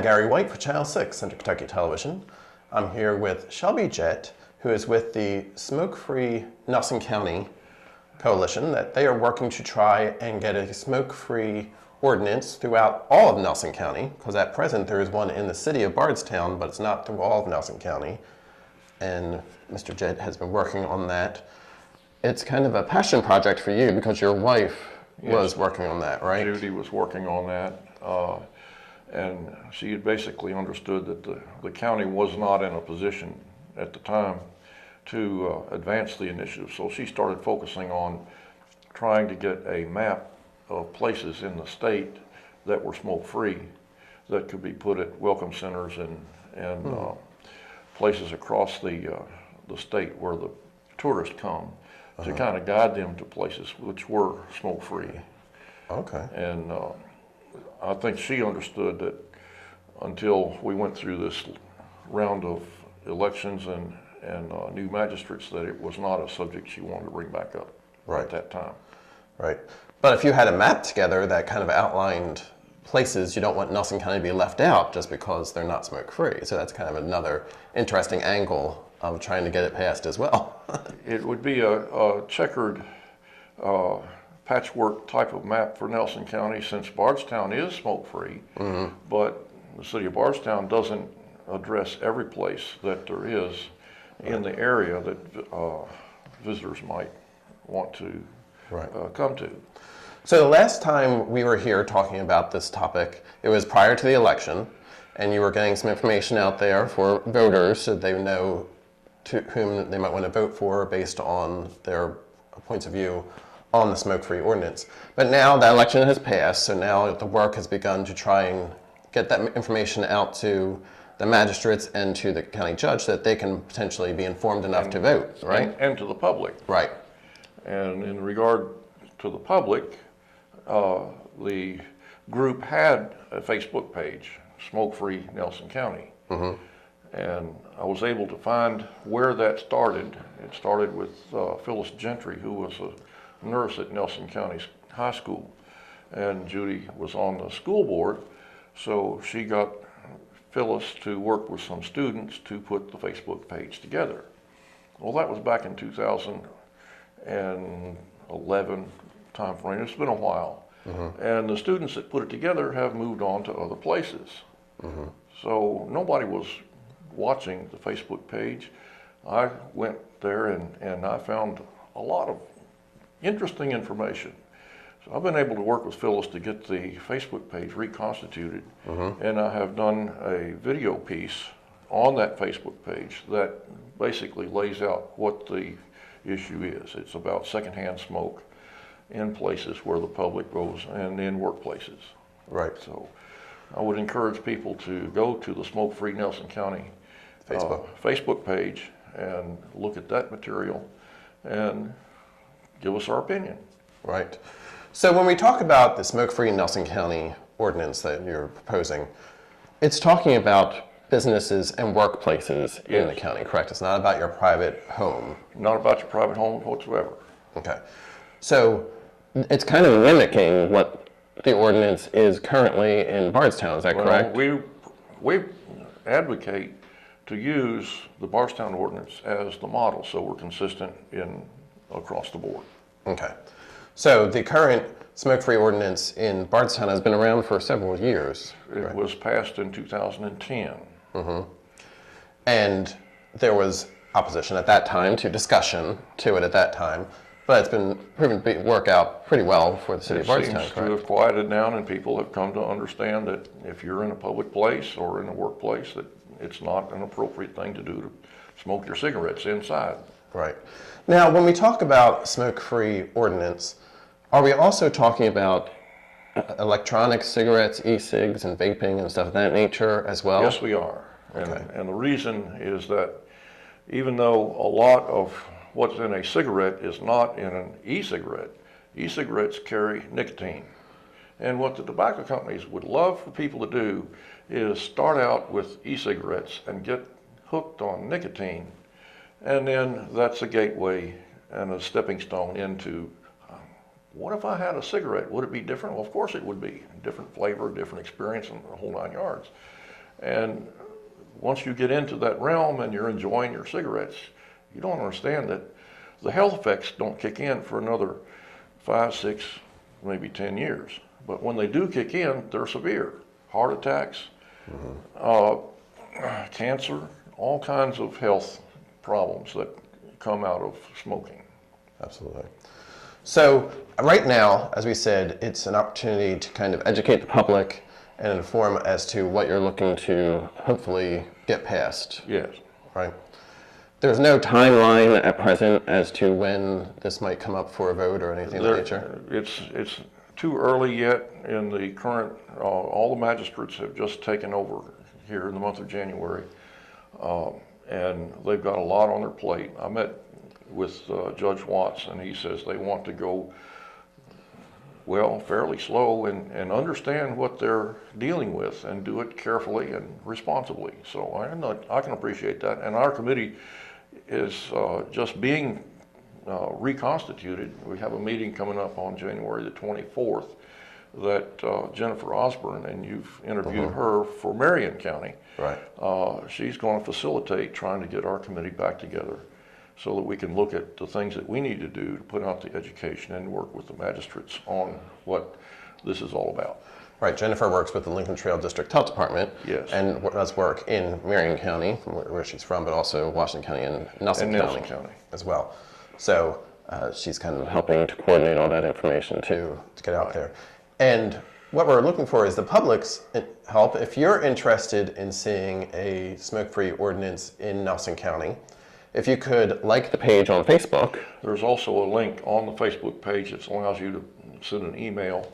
Gary White for Channel 6 Central Kentucky Television. I'm here with Shelby Jett, who is with the Smoke-Free Nelson County Coalition, that they are working to try and get a smoke-free ordinance throughout all of Nelson County, because at present there is one in the city of Bardstown, but it's not through all of Nelson County. And Mr. Jett has been working on that. It's kind of a passion project for you because your wife was working on that, right? Judy was working on that. And she had basically understood that the county was not in a position at the time to advance the initiative. So she started focusing on trying to get a map of places in the state that were smoke-free that could be put at welcome centers and places across the state where the tourists come to kind of guide them to places which were smoke-free. Okay. And I think she understood that until we went through this round of elections and new magistrates, that it was not a subject she wanted to bring back up at that time. Right. But if you had a map together that kind of outlined places you don't want Nelson County to be left out just because they're not smoke-free. So that's kind of another interesting angle of trying to get it passed as well. It would be a checkered patchwork type of map for Nelson County, since Bardstown is smoke-free, but the city of Bardstown doesn't address every place that there is in the area that visitors might want to come to. So the last time we were here talking about this topic, it was prior to the election, and you were getting some information out there for voters so they know to whom they might want to vote for based on their points of view on the smoke-free ordinance. But now the election has passed, so now the work has begun to try and get that information out to the magistrates and to the county judge so that they can potentially be informed enough to vote, right? And to the public. Right. And in regard to the public, the group had a Facebook page, Smoke-Free Nelson County. And I was able to find where that started. It started with Phyllis Gentry, who was a nurse at Nelson County High School, and Judy was on the school board, so she got Phyllis to work with some students to put the Facebook page together. Well, that was back in 2011 time frame. It's been a while. And the students that put it together have moved on to other places. So nobody was watching the Facebook page. I went there and I found a lot of interesting information. So I've been able to work with Phyllis to get the Facebook page reconstituted, and I have done a video piece on that Facebook page that basically lays out what the issue is. It's about secondhand smoke in places where the public goes and in workplaces. Right. So I would encourage people to go to the Smoke-Free Nelson County Facebook page and look at that material and give us our opinion. Right. So when we talk about the Smoke-Free Nelson County ordinance that you're proposing, it's talking about businesses and workplaces in the county, correct? It's not about your private home. Not about your private home whatsoever. Okay. So it's kind of mimicking what the ordinance is currently in Bardstown, is that correct? We advocate to use the Bardstown ordinance as the model, so we're consistent across the board. Okay. So the current smoke-free ordinance in Bardstown has been around for several years. It was passed in 2010. And there was opposition at that time to discussion to it at that time, but it's been proven to work out pretty well for the city of Bardstown, correct? It seems to have quieted down, and people have come to understand that if you're in a public place or in a workplace, that it's not an appropriate thing to do to smoke your cigarettes inside. Right. Now, when we talk about smoke-free ordinance, are we also talking about electronic cigarettes, e-cigs, and vaping and stuff of that nature as well? Yes, we are. And the reason is that even though a lot of what's in a cigarette is not in an e-cigarette, e-cigarettes carry nicotine. And what the tobacco companies would love for people to do is start out with e-cigarettes and get hooked on nicotine. And then that's a gateway and a stepping stone into what if I had a cigarette? Would it be different? Well, of course it would be. Different flavor, different experience, and the whole 9 yards. And once you get into that realm and you're enjoying your cigarettes, you don't understand that the health effects don't kick in for another 5, 6, maybe 10 years. But when they do kick in, they're severe. Heart attacks, cancer, all kinds of health problems that come out of smoking. Absolutely. So right now, as we said, it's an opportunity to kind of educate the public and inform as to what you're looking to hopefully get passed. Yes. Right. There's no timeline at present as to when this might come up for a vote or anything of that nature? It's too early yet in the current, all the magistrates have just taken over here in the month of January, and they've got a lot on their plate. I met with Judge Watts, and he says they want to go, well, fairly slow and understand what they're dealing with and do it carefully and responsibly. So I can appreciate that. And our committee is just being reconstituted. We have a meeting coming up on January the 24th that Jennifer Osborne, and you've interviewed her for Marion County. Right. She's going to facilitate trying to get our committee back together so that we can look at the things that we need to do to put out the education and work with the magistrates on what this is all about. Right. Jennifer works with the Lincoln Trail District Health Department. Yes. And does work in Marion County, where she's from, but also Washington County and Nelson County as well. So she's kind of helping to coordinate all that information to get out there. And what we're looking for is the public's help. If you're interested in seeing a smoke-free ordinance in Nelson County, if you could like the page on Facebook. There's also a link on the Facebook page that allows you to send an email.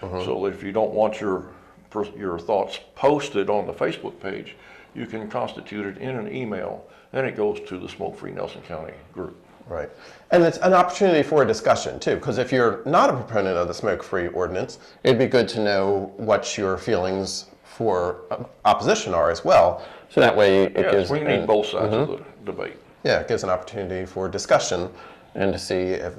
So that if you don't want your thoughts posted on the Facebook page, you can constitute it in an email, and it goes to the Smoke-Free Nelson County group. Right. And it's an opportunity for a discussion, too, because if you're not a proponent of the smoke-free ordinance, it'd be good to know what your feelings for opposition are as well. So that way it gives... we need both sides of the debate. Yeah, it gives an opportunity for discussion and to see if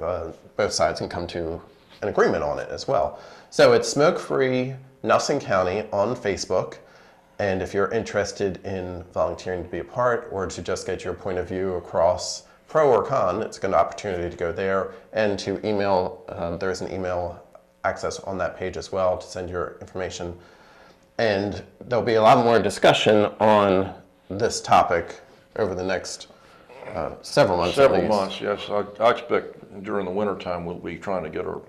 both sides can come to an agreement on it as well. So it's Smoke-Free Nelson County on Facebook. And if you're interested in volunteering to be a part or to just get your point of view across pro or con, it's a good opportunity to go there and to email. There's an email access on that page as well to send your information. And there'll be a lot more discussion on this topic over the next several months. Several months, yes. I expect during the winter time we'll be trying to get our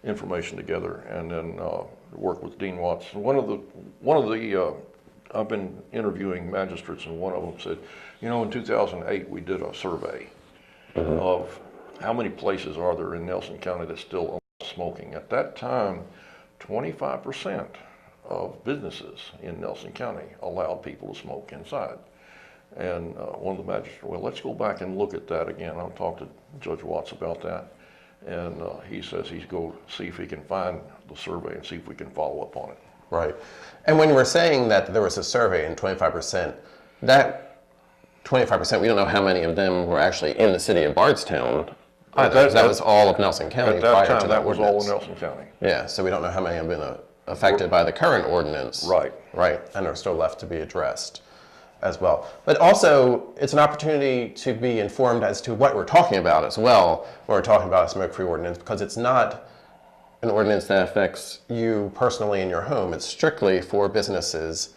information together and then work with Dean Watts. One of the I've been interviewing magistrates, and one of them said, you know, in 2008 we did a survey of how many places are there in Nelson County that still allow smoking. At that time, 25% of businesses in Nelson County allowed people to smoke inside. And one of the magistrates, well, let's go back and look at that again. I'll talk to Judge Watts about that. And he says he's going to see if he can find the survey and see if we can follow up on it. Right. And when we're saying that there was a survey and 25%, that 25%, we don't know how many of them were actually in the city of Bardstown. That was all of Nelson County at that prior time, to that was ordinance. all of Nelson County. Yeah, so we don't know how many have been affected by the current ordinance. Right. Right, and are still left to be addressed as well. But also, it's an opportunity to be informed as to what we're talking about as well when we're talking about a smoke-free ordinance, because it's not an ordinance that affects you personally in your home. It's strictly for businesses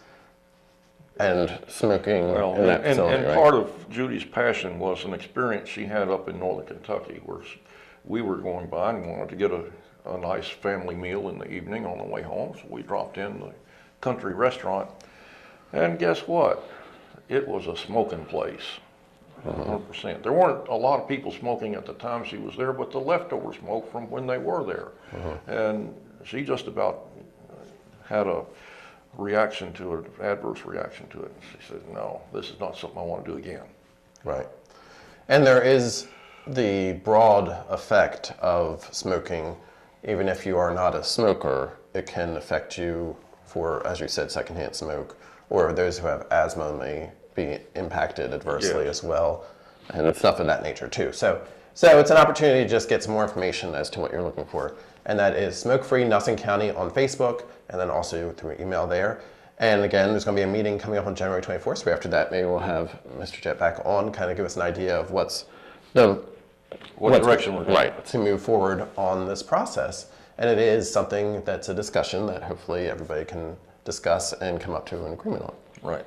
and smoking in that facility, and right? part of Judy's passion was an experience she had up in northern Kentucky where we were going by and wanted to get a nice family meal in the evening on the way home. So we dropped in the country restaurant, and guess what? It was a smoking place, 100%. There weren't a lot of people smoking at the time she was there, but the leftover smoke from when they were there. And she just about had a reaction to it, adverse reaction to it. She said, no, this is not something I want to do again. Right. And there is the broad effect of smoking. Even if you are not a smoker, it can affect you for, as you said, secondhand smoke, or those who have asthma may be impacted adversely as well, and stuff of that nature too. So it's an opportunity to just get some more information as to what you're looking for. And that is Smoke-Free Nelson County on Facebook, and then also through email there. And again, there's going to be a meeting coming up on January 24th. So after that, maybe we'll have Mr. Jett back on, kind of give us an idea of what direction we're going. Right, to move forward on this process. And it is something that's a discussion that hopefully everybody can discuss and come up to an agreement on. Right.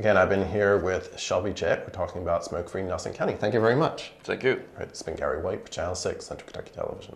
Again, I've been here with Shelby Jett. We're talking about smoke-free Nelson County. Thank you very much. Thank you. All right, this has been Gary White for Channel 6, Central Kentucky Television.